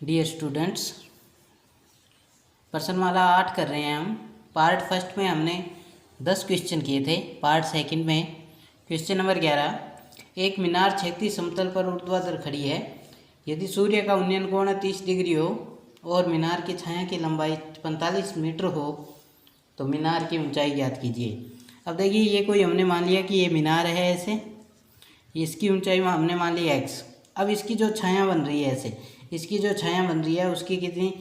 Dear students, प्रश्नमाला 8 कर रहे हैं हम। पार्ट फर्स्ट में हमने 10 क्वेश्चन किए थे। पार्ट सेकंड में क्वेश्चन नंबर 11, एक मीनार क्षैतिज समतल पर ऊर्ध्वाधर खड़ी है। यदि सूर्य का उन्नयन कोण 30 डिग्री हो और मीनार की छाया की लंबाई 45 मीटर हो तो मीनार की ऊंचाई ज्ञात कीजिए। अब देखिए, ये कोई हमने मान लिया कि ये मीनार है ऐसे, इसकी ऊंचाई हमने मान ली x। अब इसकी जो छाया बन रही है ऐसे, इसकी जो छाया बन रही है उसकी कितनी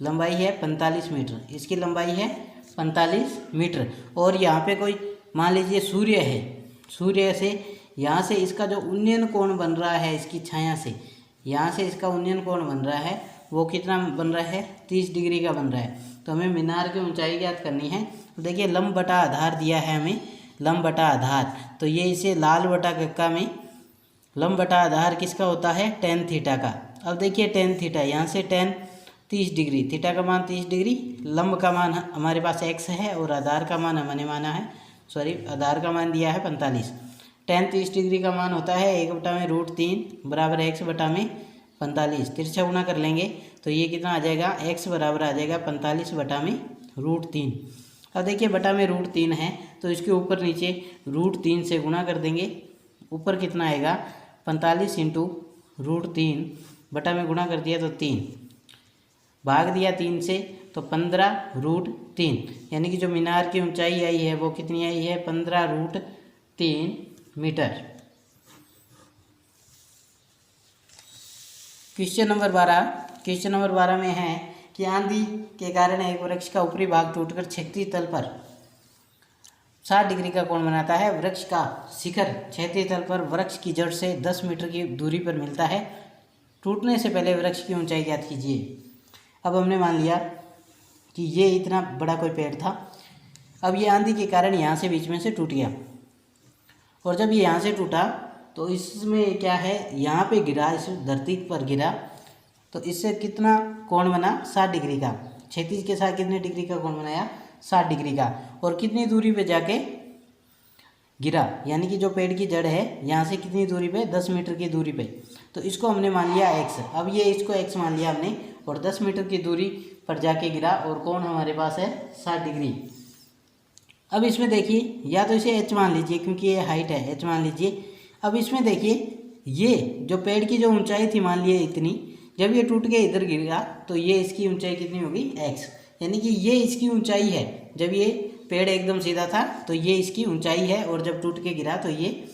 लंबाई है 45 मीटर, इसकी लंबाई है 45 मीटर। और यहाँ पे कोई मान लीजिए सूर्य है, सूर्य से यहाँ से इसका जो उन्नयन कोण बन रहा है इसकी छाया से, यहाँ से इसका उन्नयन कोण बन रहा है वो कितना बन रहा है 30 डिग्री का बन रहा है। तो हमें मीनार की ऊंचाई ज्ञात करनी है। तो देखिए, लंब बटा आधार दिया है हमें, लंब बटा आधार, तो ये इसे लाल बटा कक्का में लंब बटा आधार किसका होता है tan थीटा का। अब देखिए tan थीटा, यहाँ से tan 30 डिग्री, थीटा का मान 30 डिग्री, लंब का मान हमारे पास x है और आधार का मान हमने माना है, आधार का मान दिया है 45। tan 30 डिग्री का मान होता है 1/√3 बराबर x बटा में 45। तिरछा गुणा कर लेंगे तो ये कितना आ जाएगा, x बराबर आ जाएगा 45 बटा में √3। अब देखिए, बटा में √3 है तो इसके ऊपर नीचे √3 से गुणा कर देंगे। ऊपर कितना आएगा 45 इंटू √3 बटा में गुणा कर दिया तो 3, भाग दिया 3 से तो 15√3, यानी कि जो मीनार की ऊंचाई आई है वो कितनी आई है 15√3 मीटर। क्वेश्चन नंबर 12 में है कि आंधी के कारण एक वृक्ष का ऊपरी भाग टूटकर क्षैतिज तल पर 60 डिग्री का कोण बनाता है। वृक्ष का शिखर क्षैतिज तल पर वृक्ष की जड़ से 10 मीटर की दूरी पर मिलता है। टूटने से पहले वृक्ष की ऊंचाई ज्ञात कीजिए। अब हमने मान लिया कि ये इतना बड़ा कोई पेड़ था। अब ये आंधी के कारण यहाँ से बीच में से टूट गया, और जब ये यहाँ से टूटा तो इसमें क्या है, यहाँ पे गिरा, इस धरती पर गिरा तो इससे कितना कोण बना 60 डिग्री का। क्षैतिज के साथ कितने डिग्री का कोण बनाया 60 डिग्री का। और कितनी दूरी पे जाके गिरा, यानी कि जो पेड़ की जड़ है यहाँ से कितनी दूरी पे 10 मीटर की दूरी पे, तो इसको हमने मान लिया x। अब ये इसको x मान लिया हमने, और 10 मीटर की दूरी पर जाके गिरा और कोण हमारे पास है 60 डिग्री। अब इसमें देखिए, या तो इसे h मान लीजिए क्योंकि ये हाइट है, h मान लीजिए। अब इसमें देखिए, ये जो पेड़ की जो ऊंचाई थी मान लिए इतनी, जब ये टूट के इधर गिरा तो ये इसकी ऊंचाई कितनी होगी x, यानी कि ये इसकी ऊंचाई है। जब ये पेड़ एकदम सीधा था तो ये इसकी ऊंचाई है, और जब टूट के गिरा तो ये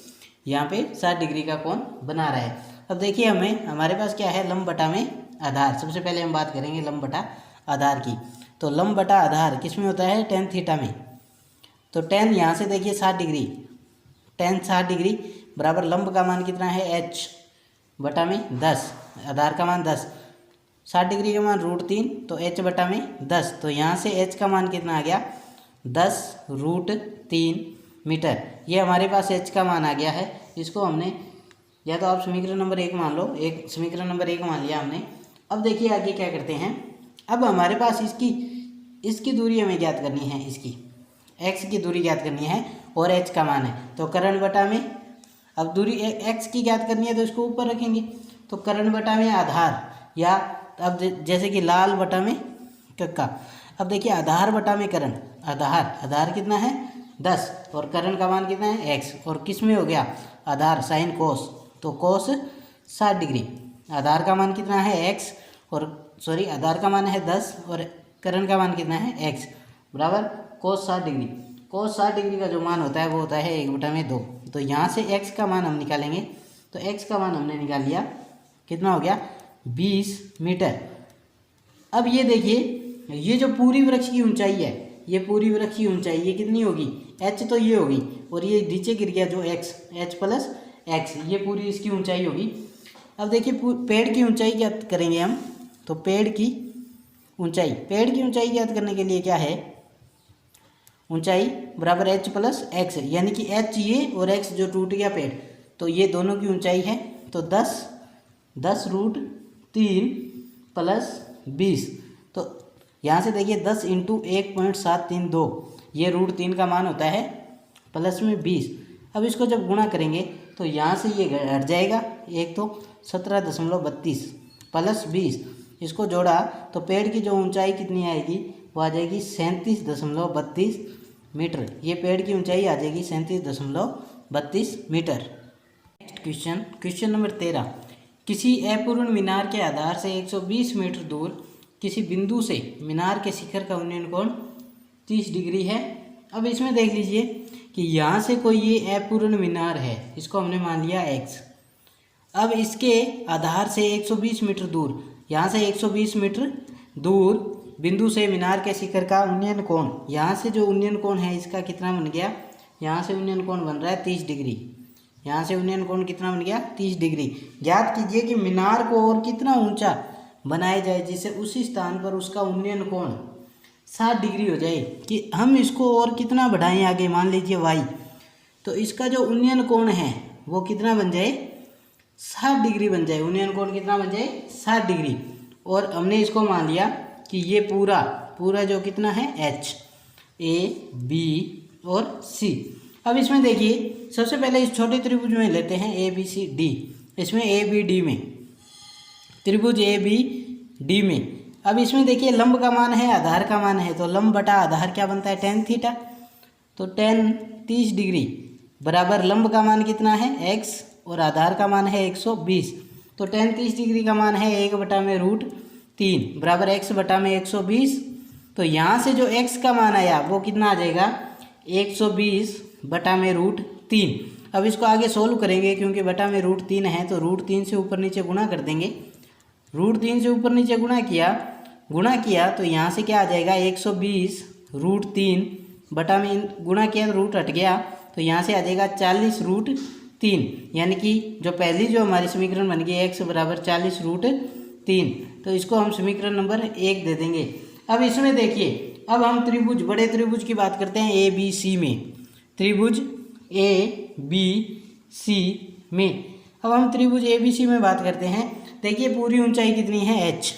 यहाँ पे 60 डिग्री का कोण बना रहा है। अब देखिए, हमारे पास क्या है, लंब बटा में आधार। सबसे पहले हम बात करेंगे लंब बटा आधार की। तो लंब बटा आधार किस में होता है, tan थीटा में। तो tan यहाँ से देखिए 60 डिग्री, tan 60 डिग्री बराबर लंब का मान कितना है h बटा में 10, आधार का मान 10, 60 डिग्री का मान √3 तो h बटा में 10। तो यहाँ से h का मान कितना आ गया 10√3 मीटर। ये हमारे पास h का मान आ गया है। इसको हमने, या तो आप समीकरण नंबर 1 मान लो, समीकरण नंबर 1 मान लिया हमने। अब देखिए आगे क्या करते हैं। अब हमारे पास इसकी दूरी हमें ज्ञात करनी है, इसकी x की दूरी ज्ञात करनी है और h का मान है तो कर्ण बटा में, अब दूरी x की ज्ञात करनी है तो इसको ऊपर रखेंगे तो कर्ण बटा में आधार, या अब जैसे कि लाल बटा में कक्का। अब देखिए, आधार बटा में कर्ण, आधार कितना है 10 और कर्ण का मान कितना है x, और किस में हो गया आधार साइन कोस, तो कोस 60 डिग्री। आधार का मान कितना है x, और आधार का मान है 10 और कर्ण का मान कितना है x बराबर कोस 60 डिग्री। कोस 60 डिग्री का जो मान होता है वो होता है 1/2। तो यहाँ से x का मान हम निकालेंगे, तो x का मान हमने निकाल लिया, कितना हो गया 20 मीटर। अब ये देखिए, ये जो पूरी वृक्ष की ऊंचाई है, ये पूरी वृक्ष की ऊंचाई ये कितनी होगी h, तो ये होगी, और ये नीचे गिर गया जो h प्लस x, ये पूरी इसकी ऊंचाई होगी। अब देखिए, पेड़ की ऊंचाई ज्ञात करेंगे हम। तो पेड़ की ऊंचाई ज्ञात करने के लिए क्या है, ऊंचाई बराबर h प्लस x, यानी कि h ये और x जो टूट गया पेड़, तो ये दोनों की ऊंचाई है। तो 10√3 प्लस 20, तो यहाँ से देखिए 10 इंटू 1.732, ये √3 का मान होता है, प्लस में 20। अब इसको जब गुणा करेंगे तो यहाँ से ये हट जाएगा, एक तो 17.32 प्लस 20, इसको जोड़ा तो पेड़ की जो ऊंचाई कितनी आएगी, वो आ जाएगी 37.32 मीटर। ये पेड़ की ऊंचाई आ जाएगी 37.32 मीटर। Next question number 13। किसी अपूर्ण मीनार के आधार से 120 मीटर दूर किसी बिंदु से मीनार के शिखर का उन्नयन कोण 30 डिग्री है। अब इसमें देख लीजिए कि यहाँ से कोई ये अपूर्ण मीनार है, इसको हमने मान लिया x। अब इसके आधार से 120 मीटर दूर, यहाँ से 120 मीटर दूर बिंदु से मीनार के शिखर का उन्नयन कोण, यहाँ से जो उन्नयन कोण है इसका कितना बन गया, यहाँ से उन्नयन कोण बन रहा है 30 डिग्री। यहाँ से उन्नयन कोण कितना बन गया, 30 डिग्री। ज्ञात कीजिए कि मीनार को और कितना ऊंचा बनाया जाए जिससे उसी स्थान पर उसका उन्नयन कोण 60 डिग्री हो जाए। कि हम इसको और कितना बढ़ाएं आगे, मान लीजिए y, तो इसका जो उन्नयन कोण है वो कितना बन जाए, 60 डिग्री बन जाए। उन्नयन कोण कितना बन जाए, 60 डिग्री। और हमने इसको मान लिया कि ये पूरा जो कितना है h, a, b और c। अब इसमें देखिए सबसे पहले इस छोटे त्रिभुज में लेते हैं a b c d। इसमें a b d में, त्रिभुज a b d में। अब इसमें देखिए लंब का मान है, आधार का मान है, तो लंब बटा आधार क्या बनता है, tan थीटा। तो tan 30 डिग्री बराबर लंब का मान कितना है x और आधार का मान है 120। तो tan 30 डिग्री का मान है 1/√3 बराबर x बटा में 120। तो यहाँ से जो x का मान आया वो कितना आ जाएगा, 120/√3। अब इसको आगे सोल्व करेंगे, क्योंकि बटा में √3 है तो √3 से ऊपर नीचे गुणा कर देंगे। √3 से ऊपर नीचे गुणा किया तो यहाँ से क्या आ जाएगा, 120√3 बटा में गुणा किया तो रूट हट गया, तो यहाँ से आ जाएगा 40√3। यानी कि जो पहली जो हमारी समीकरण बन गई x बराबर 40√3। तो इसको हम समीकरण नंबर 1 दे देंगे। अब इसमें देखिए, अब हम त्रिभुज, बड़े त्रिभुज की बात करते हैं ABC में, त्रिभुज ABC में। अब हम त्रिभुज ABC में बात करते हैं। देखिए पूरी ऊंचाई कितनी है h,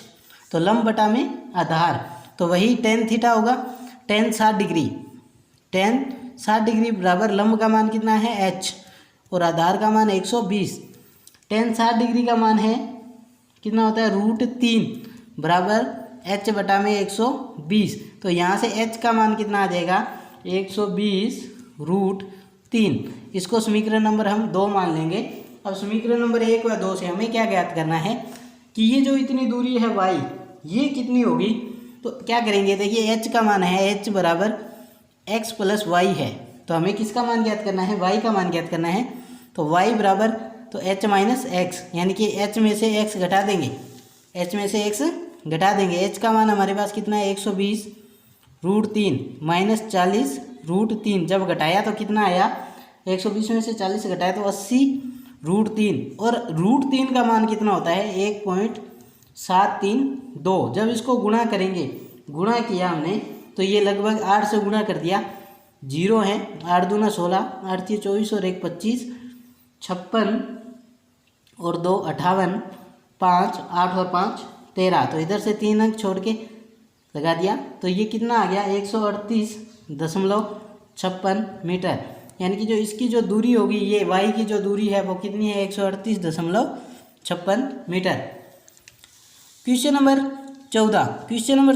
तो लंब बटा में आधार, तो वही tan थीटा होगा। tan 60 डिग्री बराबर लंब का मान कितना है h और आधार का मान 120। tan 60 डिग्री का मान है कितना होता है, √3 बराबर h बटा में 120। तो यहाँ से h का मान कितना आ जाएगा, 120√3। इसको समीकरण नंबर हम 2 मान लेंगे। अब समीकरण नंबर 1 व 2 से हमें क्या ज्ञात करना है कि ये जो इतनी दूरी है y, ये कितनी होगी। तो क्या करेंगे, देखिए h का मान है, h बराबर x प्लस y है, तो हमें किसका मान ज्ञात करना है, y का मान ज्ञात करना है। तो y बराबर तो h माइनस एक्स, यानी कि h में से x घटा देंगे, h में से x घटा देंगे। h का मान हमारे पास कितना है, 120√3 माइनस 40√3। जब घटाया तो कितना आया, 120 में से 40 घटाया तो 80√3। और √3 का मान कितना होता है, 1.732। जब इसको गुणा करेंगे, गुणा किया हमने तो ये लगभग 8 से गुणा कर दिया, 0 है, 8 दूना 16, 8 3 24 और 1 25, 56 और 2 58, 5 8 और 5 13। तो इधर से 3 अंक छोड़ के लगा दिया, तो ये कितना आ गया, 138.56 मीटर। यानी कि जो इसकी जो दूरी होगी, ये y की जो दूरी है वो कितनी है, 138.56 मीटर। क्वेश्चन नंबर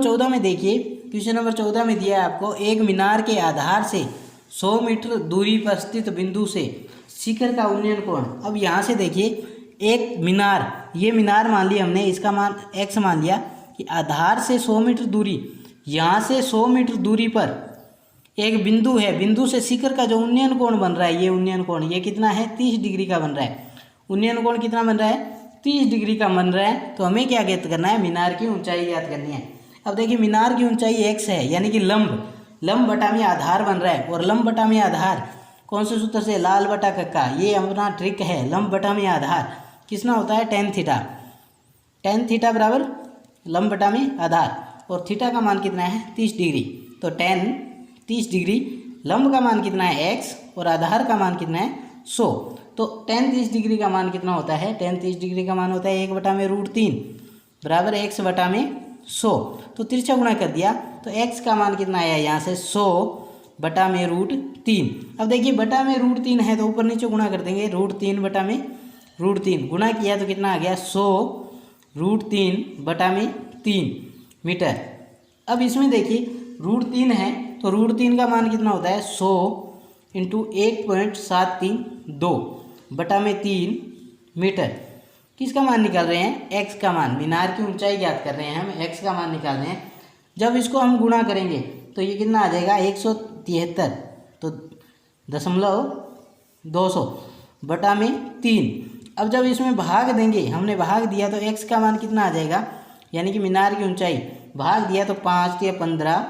14 में देखिए, क्वेश्चन नंबर 14 में दिया है आपको, एक मीनार के आधार से 100 मीटर दूरी पर स्थित बिंदु से शिखर का उन्नयन कोण। अब यहाँ से देखिए, एक मीनार, ये मीनार मान लिया हमने, इसका मान x मान लिया कि आधार से 100 मीटर दूरी, यहाँ से 100 मीटर दूरी पर एक बिंदु है, बिंदु से शिखर का जो उन्नयन कोण बन रहा है, ये उन्नयन कोण ये कितना है, 30 डिग्री का बन रहा है। उन्नयन कोण कितना बन रहा है, 30 डिग्री का बन रहा है। तो हमें क्या ज्ञात करना है, मीनार की ऊंचाई ज्ञात करनी है। अब देखिए मीनार की ऊंचाई x है, यानी कि लंब बटा में आधार बन रहा है, और लंब बटा में आधार कौन से सूत्र से, लाल बटा कक्का, ये अपना ट्रिक है। लंब बटा में आधार कितना होता है, tan थीटा बराबर लंब बटा में आधार, और थीटा का मान कितना है, 30 डिग्री। तो tan 30 डिग्री, लंब का मान कितना है x और आधार का मान कितना है 100। तो tan 30 डिग्री का मान कितना होता है, tan 30 डिग्री का मान होता है 1/√3 बराबर x बटा में 100। तो तिरछा गुणा कर दिया तो x का मान कितना आया, यहाँ से 100/√3। अब देखिए बटा में √3 है तो ऊपर नीचे गुणा कर देंगे, √3 बटा में √3 गुणा किया तो कितना आ गया, 100 √3/3 मीटर। अब इसमें देखिए √3 है तो √3 का मान कितना होता है 100 × 1.732/3 मीटर। किसका मान निकाल रहे हैं? एक्स का मान। मीनार की ऊंचाई ज्ञात कर रहे हैं हम, एक्स का मान निकाल रहे हैं। जब इसको हम गुणा करेंगे तो ये कितना आ जाएगा 173 तो 200/3। अब जब इसमें भाग देंगे, हमने भाग दिया तो एक्स का मान कितना आ जाएगा, यानी कि मीनार की ऊंचाई भाग दिया तो 5 या 15,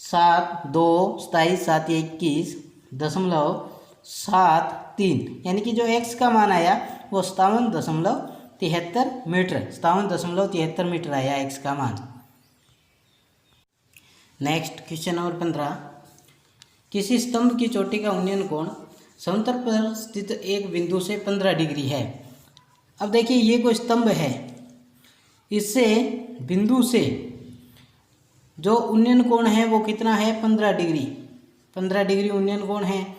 7 2 27 7 21.73, यानी कि जो एक्स का मान आया वो 57.73 मीटर, 57.73 मीटर आया एक्स का मान। Next question number 15। किसी स्तंभ की चोटी का उन्नयन कोण समतल पर स्थित एक बिंदु से 15 डिग्री है। अब देखिए ये कोई स्तंभ है, इससे बिंदु से जो उन्नयन कोण है वो कितना है 15 डिग्री। 15 डिग्री उन्नयन कोण है।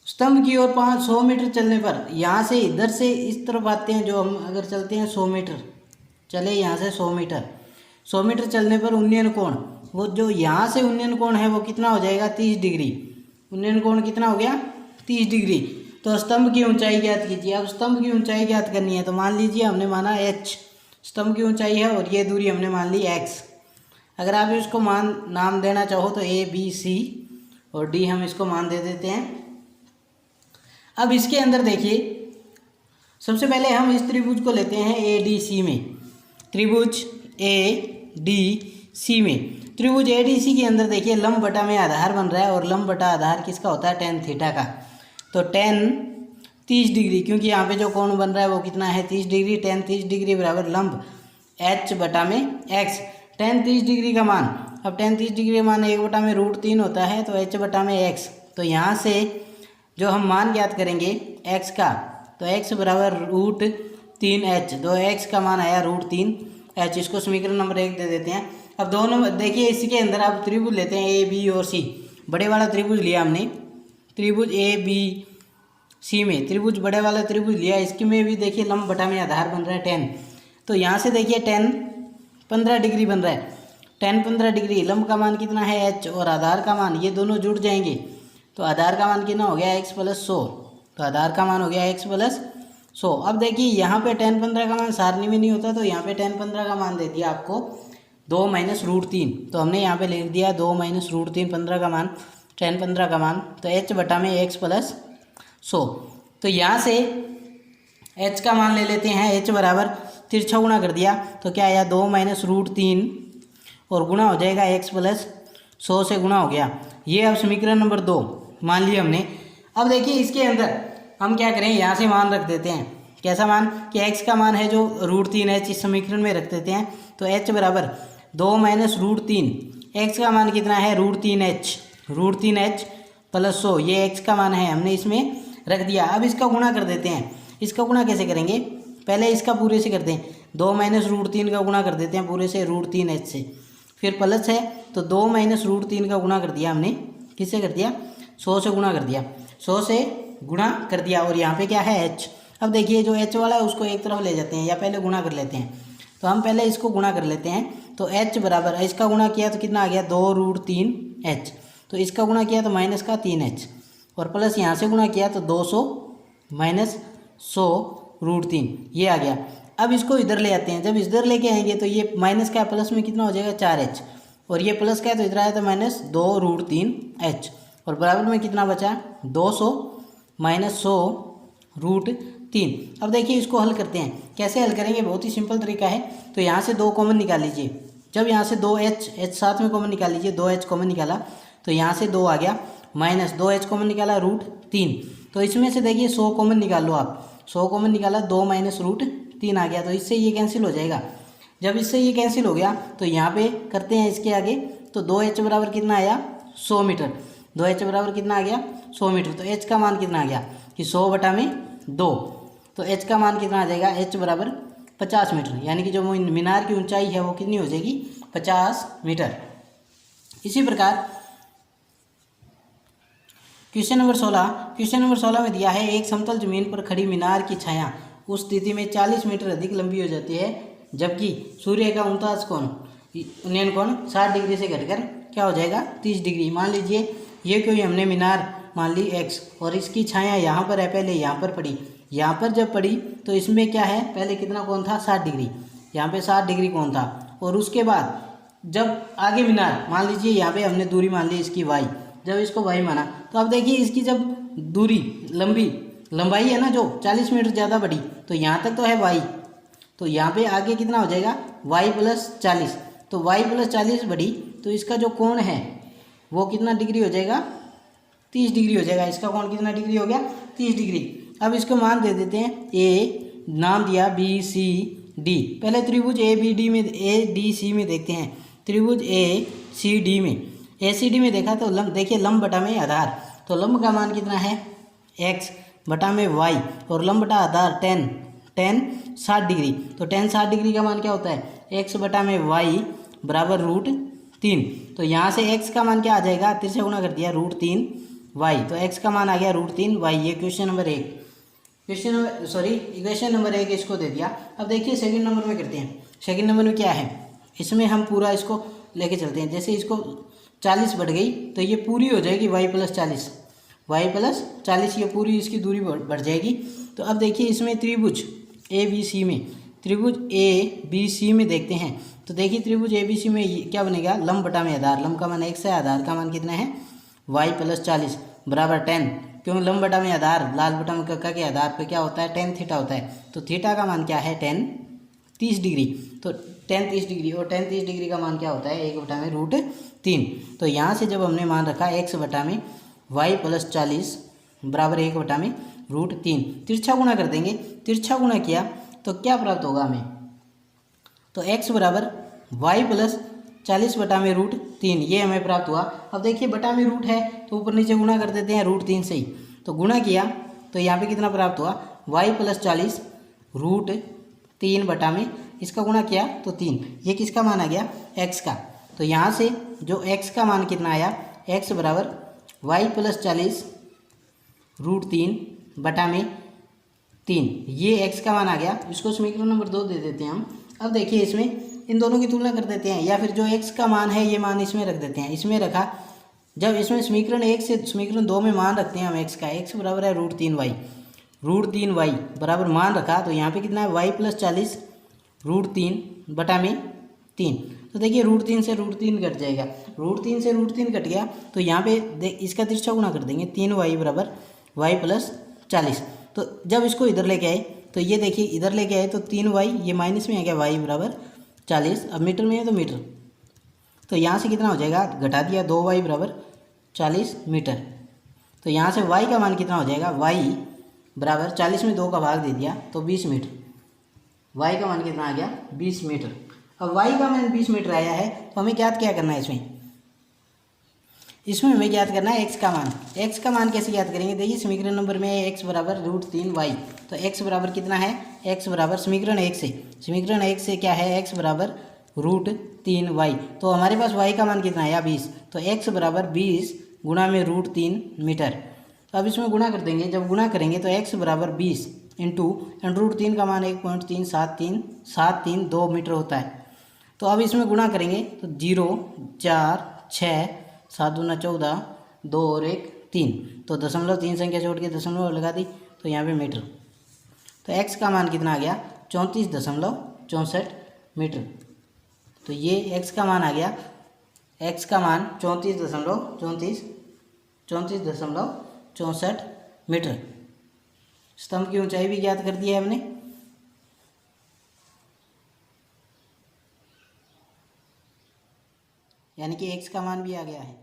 स्तंभ की ओर 100 मीटर चलने पर, यहाँ से इधर से इस तरफ आते हैं, जो हम अगर चलते हैं 100 मीटर चले, यहाँ से 100 मीटर चलने पर उन्नयन कोण, वो जो यहाँ से उन्नयन कोण है वो कितना हो जाएगा 30 डिग्री। उन्नयन कोण कितना हो गया 30 डिग्री। तो स्तंभ की ऊंचाई ज्ञात कीजिए। अब स्तंभ की ऊंचाई ज्ञात करनी है तो मान लीजिए हमने माना h स्तंभ की ऊंचाई है और ये दूरी हमने मान ली x। अगर आप इसको मान नाम देना चाहो तो A B C और D हम इसको मान दे देते हैं। अब इसके अंदर देखिए सबसे पहले हम इस त्रिभुज को लेते हैं ADC में। त्रिभुज ADC में, त्रिभुज ADC के अंदर देखिए लंब बटा में आधार बन रहा है और लंब बटा आधार किसका होता है tan थीटा का। तो tan 30 डिग्री, क्योंकि यहाँ पे जो कोण बन रहा है वो कितना है 30 डिग्री। tan 30 डिग्री बराबर लंब h बटा में x। tan 30 डिग्री का मान, अब tan 30 डिग्री का मान 1/√3 होता है तो h बटा में x। तो यहाँ से जो हम मान ज्ञात करेंगे x का, तो x बराबर √3h। तो x का मान आया √3h। इसको समीकरण नंबर 1 दे देते हैं। अब दोनों देखिए इसके अंदर आप त्रिभुज लेते हैं A B और C। बड़े वाला त्रिभुज लिया हमने, त्रिभुज ABC में त्रिभुज बड़े वाला त्रिभुज लिया। इसके में भी देखिए लंब बटा में आधार बन रहा है tan। तो यहाँ से देखिए tan 15 डिग्री बन रहा है। tan 15 डिग्री, लंब का मान कितना है h और आधार का मान, ये दोनों जुड़ जाएंगे तो आधार का मान कितना हो गया x + 100। तो आधार का मान हो गया x + 100। अब देखिए यहाँ पे tan 15 का मान सारणी में नहीं होता तो यहाँ पे tan 15 का मान दे दिया आपको 2 - √3। तो हमने यहाँ पे लिख दिया 2 - √3, 15 का मान, tan 15 का मान, तो h बटा में x + 100। तो यहाँ से h का मान ले लेते हैं। h बराबर तिरछा गुणा कर दिया तो क्या आया 2 - √3 और गुणा हो जाएगा x + 100 से गुणा हो गया। ये अब समीकरण नंबर 2 मान लिया हमने। अब देखिए इसके अंदर हम क्या करें, यहाँ से मान रख देते हैं। कैसा मान कि x का मान है जो √3h, इस समीकरण में रख देते हैं। तो h बराबर 2 - √3, x का मान कितना है √3h + 100, ये x का मान है, हमने इसमें रख दिया। अब इसका गुणा कर देते हैं। इसका गुणा कैसे करेंगे, पहले इसका पूरे से करते हैं। 2 - √3 का गुणा कर देते हैं पूरे से √3h से, फिर प्लस है तो 2 - √3 का गुणा कर दिया हमने, किससे कर दिया 100 से गुणा कर दिया, 100 से गुणा कर दिया। और यहाँ पे क्या है h। अब देखिए जो h वाला है उसको एक तरफ ले जाते हैं या पहले गुणा कर लेते हैं। तो हम पहले इसको गुणा कर लेते हैं। तो h बराबर, इसका गुणा किया तो कितना आ गया 2√3h, तो इसका गुणा किया तो माइनस का 3h और प्लस यहाँ से गुणा किया तो 200 - 100 √3, ये आ गया। अब इसको इधर ले आते हैं। जब इधर लेके आएंगे तो ये माइनस का प्लस में कितना हो जाएगा 4h और ये प्लस का है तो इधर आया तो -2√3h और बराबर में कितना बचा 200 - 100 √3। अब देखिए इसको हल करते हैं। कैसे हल करेंगे, बहुत ही सिंपल तरीका है। तो यहाँ से 2 कॉमन निकाल लीजिए। जब यहाँ से 2h साथ में कॉमन निकाल लीजिए, 2h कॉमन निकाला तो यहाँ से 2 आ गया, -2h कॉमन निकाला √3। तो इसमें से देखिए 100 कॉमन निकाल लो आप, 100 कॉमन निकाला 2 - √3 आ गया। तो इससे ये कैंसिल हो जाएगा। जब इससे ये कैंसिल हो गया तो यहाँ पे करते हैं इसके आगे। तो 2h बराबर कितना आया 100 मीटर, 2h बराबर कितना आ गया 100 मीटर। तो h का मान कितना आ गया कि 100 बटा में 2, तो h का मान कितना आ जाएगा h बराबर 50 मीटर, यानी कि जो मीनार की ऊंचाई है वो कितनी हो जाएगी 50 मीटर। इसी प्रकार क्वेश्चन नंबर 16 में दिया है एक समतल जमीन पर खड़ी मीनार की छाया उस स्थिति में 40 मीटर अधिक लंबी हो जाती है, जबकि सूर्य का 49 कोण उन्नयन कोण 60 डिग्री से घटकर क्या हो जाएगा 30 डिग्री। मान लीजिए ये कोई हमने मीनार मान ली x और इसकी छाया यहाँ पर है, पहले यहाँ पर पड़ी, यहाँ पर जब पड़ी तो इसमें क्या है पहले कितना कोण था 60 डिग्री, यहाँ पे 60 डिग्री कोण था। और उसके बाद जब आगे मीनार मान लीजिए यहाँ पे हमने दूरी मान ली इसकी y, जब इसको y माना तो अब देखिए इसकी जब दूरी लंबाई है ना जो 40 मीटर ज़्यादा बढ़ी, तो यहाँ तक तो है y, तो यहाँ पे आगे कितना हो जाएगा y प्लस 40, तो y प्लस 40 बढ़ी तो इसका जो कोण है वो कितना डिग्री हो जाएगा 30 डिग्री हो जाएगा। इसका कोण कितना डिग्री हो गया 30 डिग्री। अब इसको मान दे देते हैं ए, नाम दिया बी सी डी। पहले त्रिभुज ए बी डी में ए डी सी में देखते हैं। त्रिभुज ए सी डी में ए सी डी में देखा तो देखिए लंब बटा में आधार, तो लंब का मान कितना है x बटा में y और लंब बटा आधार tan 60 डिग्री, तो tan 60 डिग्री का मान क्या होता है x बटा में y बराबर √3। तो यहाँ से x का मान क्या आ जाएगा, तिरछा गुना कर दिया √3y, तो x का मान आ गया √3y। ये क्वेश्चन नंबर 1, इक्वेशन नंबर 1 इसको दे दिया। अब देखिए सेकंड नंबर में करते हैं। सेकंड नंबर में क्या है, इसमें हम पूरा इसको लेके चलते हैं। जैसे इसको 40 बढ़ गई तो ये पूरी हो जाएगी y प्लस 40, ये पूरी इसकी दूरी बढ़ जाएगी। तो अब देखिए इसमें त्रिभुज ए बी सी में देखते हैं। तो देखिए त्रिभुज ए बी सी में क्या बनेगा, लंब बटा में आधार, लंब का मान x है, आधार का मान कितना है y प्लस 40 बराबर tan, क्योंकि लंब बटा में आधार लाल बटा में कक्का के आधार पे क्या होता है tan थीटा होता है, तो थीटा का मान क्या है tan 30 डिग्री, तो tan 30 डिग्री और tan 30 डिग्री का मान क्या होता है 1 बटा में √3। तो यहाँ से जब हमने मान रखा x बटा में y प्लस 40 बराबर 1 बटा में √3, तिरछा गुणा कर देंगे। तिरछा गुणा किया तो क्या प्राप्त होगा हमें, तो x बराबर y प्लस 40 बटा में √3 ये हमें प्राप्त हुआ। अब देखिए बटा में रूट है तो ऊपर नीचे गुणा कर देते हैं √3 से ही, तो गुणा किया तो यहाँ पे कितना प्राप्त हुआ y प्लस 40 √3 बटा में इसका गुणा किया तो 3, ये किसका मान आ गया x का। तो यहाँ से जो x का मान कितना आया, x बराबर y प्लस 40 √3 बटा में 3, ये x का मान आ गया। इसको समीकरण नंबर 2 दे देते हैं हम। अब देखिए इसमें इन दोनों की तुलना कर देते हैं, या फिर जो x का मान है ये मान इसमें रख देते हैं। इसमें रखा, जब इसमें समीकरण 1 से समीकरण 2 में मान रखते हैं हम x का, x बराबर है √3y बराबर मान रखा, तो यहाँ पे कितना है y प्लस 40 √3 बटा में 3। तो देखिए √3 से √3 कट जाएगा, √3 से √3 कट गया तो यहाँ पे इसका तिरछा गुणा कर देंगे 3y बराबर y प्लस 40। तो जब इसको इधर लेके आए तो ये देखिए इधर लेके आए तो 3y, ये माइनस में आ गया y बराबर 40, अब मीटर में है तो मीटर, तो यहाँ से कितना हो जाएगा घटा दिया 2y बराबर 40 मीटर। तो यहाँ से y का मान कितना हो जाएगा, y बराबर 40 में 2 का भाग दे दिया तो 20 मीटर, y का मान कितना आ गया 20 मीटर। अब y का मान 20 मीटर आया है तो हमें ज्ञात क्या करना है, इसमें हमें ज्ञात करना है x का मान। x का मान कैसे ज्ञात करेंगे, देखिए समीकरण नंबर में है x बराबर √3y, तो x बराबर कितना है, x बराबर समीकरण 1 से क्या है x बराबर √3y, तो हमारे पास y का मान कितना आया 20, तो x बराबर 20 गुणा में √3 मीटर। तो अब इसमें गुणा कर देंगे, जब गुणा करेंगे तो x बराबर 20 इंटू √3 का मान 1.373 2 मीटर होता है। तो अब इसमें गुणा करेंगे तो 0 4 6 7 दूना 14 2 और 1 3, तो 0.3 संख्या छोड़ के दशमलव लगा दी तो यहाँ पे मीटर। तो x का मान कितना आ गया 34.64 मीटर। तो ये x का मान आ गया, x का मान 34.64 मीटर। स्तंभ की ऊंचाई भी ज्ञात कर दी है हमने। यानी कि x का मान भी आ गया है।